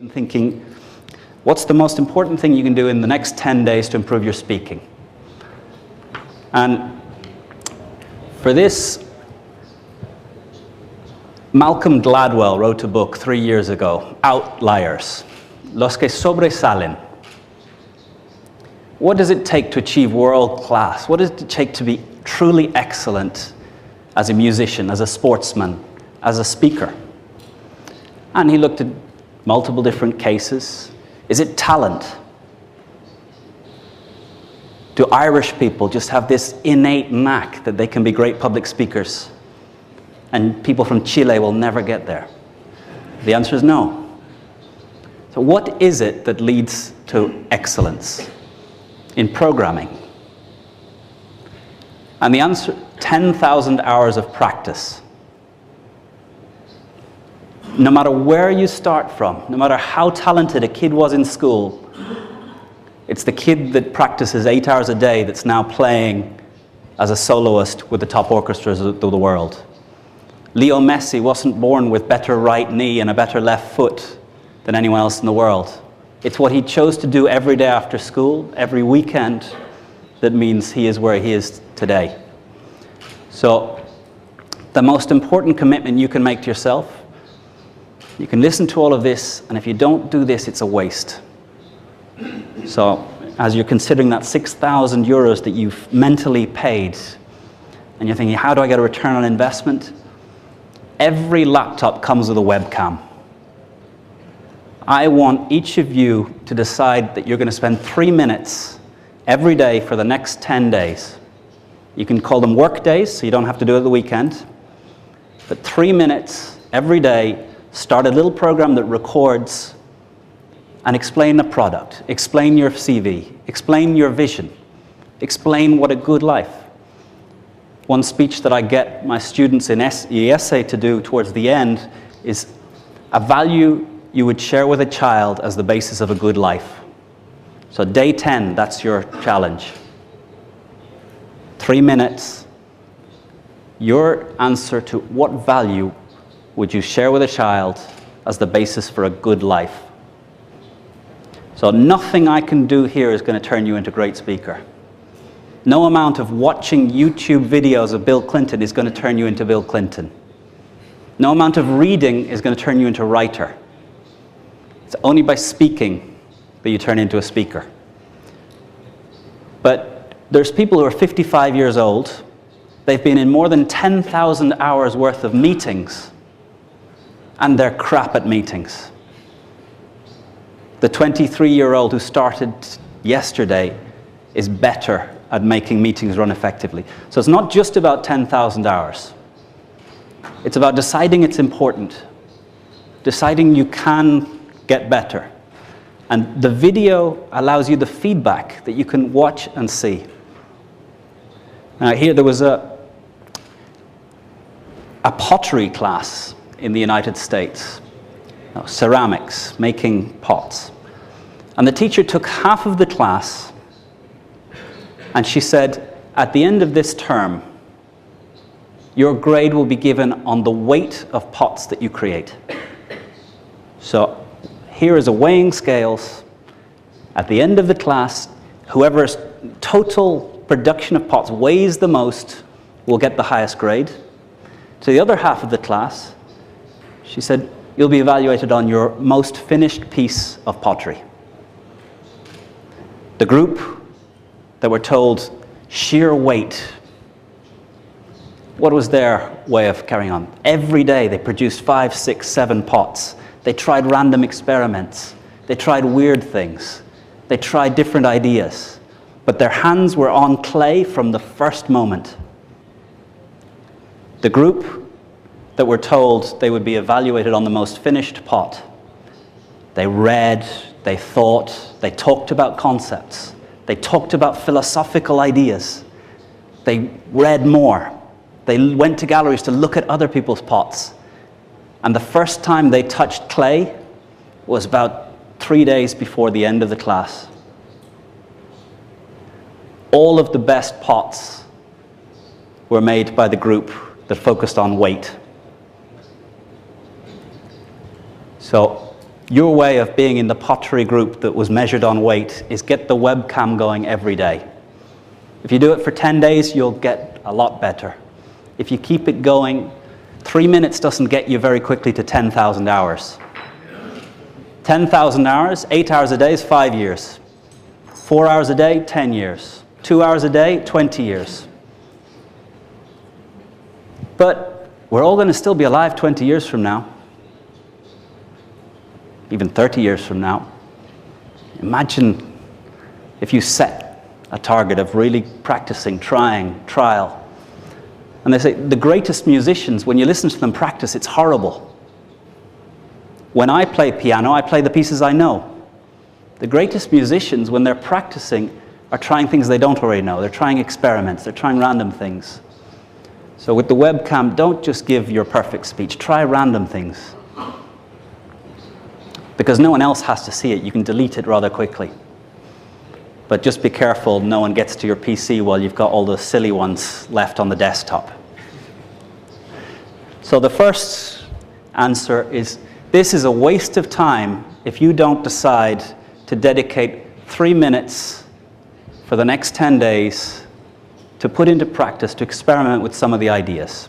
and thinking, what's the most important thing you can do in the next 10 days to improve your speaking? And for this, Malcolm Gladwell wrote a book 3 years ago, Outliers, Los que sobresalen. What does it take to achieve world class? What does it take to be truly excellent as a musician, as a sportsman, as a speaker? And he looked at multiple different cases. Is it talent? Do Irish people just have this innate knack that they can be great public speakers and people from Chile will never get there? The answer is no. So what is it that leads to excellence in programming? And the answer, 10,000 hours of practice. No matter where you start from, no matter how talented a kid was in school, it's the kid that practices 8 hours a day that's now playing as a soloist with the top orchestras of the world. Leo Messi wasn't born with better right knee and a better left foot than anyone else in the world. It's what he chose to do every day after school, every weekend, that means he is where he is today. So the most important commitment you can make to yourself, you can listen to all of this, and if you don't do this, it's a waste. So as you're considering that 6,000 euros that you've mentally paid, and you're thinking, how do I get a return on investment? Every laptop comes with a webcam. I want each of you to decide that you're going to spend 3 minutes every day for the next 10 days. You can call them work days, so you don't have to do it the weekend. But 3 minutes every day, start a little program that records and explain the product, explain your CV, explain your vision, explain what a good life. One speech that I get my students in essay to do towards the end is a value you would share with a child as the basis of a good life. So day 10, that's your challenge. 3 minutes, your answer to what value would you share with a child as the basis for a good life? So nothing I can do here is going to turn you into a great speaker. No amount of watching YouTube videos of Bill Clinton is going to turn you into Bill Clinton. No amount of reading is going to turn you into a writer. It's only by speaking that you turn into a speaker. But there's people who are 55 years old. They've been in more than 10,000 hours worth of meetings, and they're crap at meetings. The 23-year-old who started yesterday is better at making meetings run effectively. So it's not just about 10,000 hours. It's about deciding it's important, deciding you can get better. And the video allows you the feedback that you can watch and see. Now here there was a pottery class in the United States, ceramics, making pots. And the teacher took half of the class and she said, at the end of this term, your grade will be given on the weight of pots that you create. So here is a weighing scales. At the end of the class, whoever's total production of pots weighs the most will get the highest grade. To the other half of the class, she said, you'll be evaluated on your most finished piece of pottery. The group that were told sheer weight, what was their way of carrying on? Every day they produced 5, 6, 7 pots. They tried random experiments. They tried weird things. They tried different ideas. But their hands were on clay from the first moment. The group that were told they would be evaluated on the most finished pot, they read, they thought, they talked about concepts. They talked about philosophical ideas. They read more. They went to galleries to look at other people's pots. And the first time they touched clay was about 3 days before the end of the class. All of the best pots were made by the group that focused on weight. So Your way of being in the pottery group that was measured on weight is get the webcam going every day. If you do it for 10 days, you'll get a lot better. If you keep it going, 3 minutes doesn't get you very quickly to 10,000 hours. 10,000 hours, 8 hours a day is 5 years. 4 hours a day, 10 years. 2 hours a day, 20 years. But we're all going to still be alive 20 years from now. Even 30 years from now. Imagine if you set a target of really practicing, trying, trial. And they say the greatest musicians, when you listen to them practice, it's horrible. When I play piano, I play the pieces I know. The greatest musicians, when they're practicing, are trying things they don't already know. They're trying experiments. They're trying random things. So with the webcam, don't just give your perfect speech. Try random things. Because no one else has to see it. You can delete it rather quickly. But just be careful no one gets to your PC while you've got all the silly ones left on the desktop. So the first answer is, this is a waste of time if you don't decide to dedicate 3 minutes for the next 10 days to put into practice, to experiment with some of the ideas.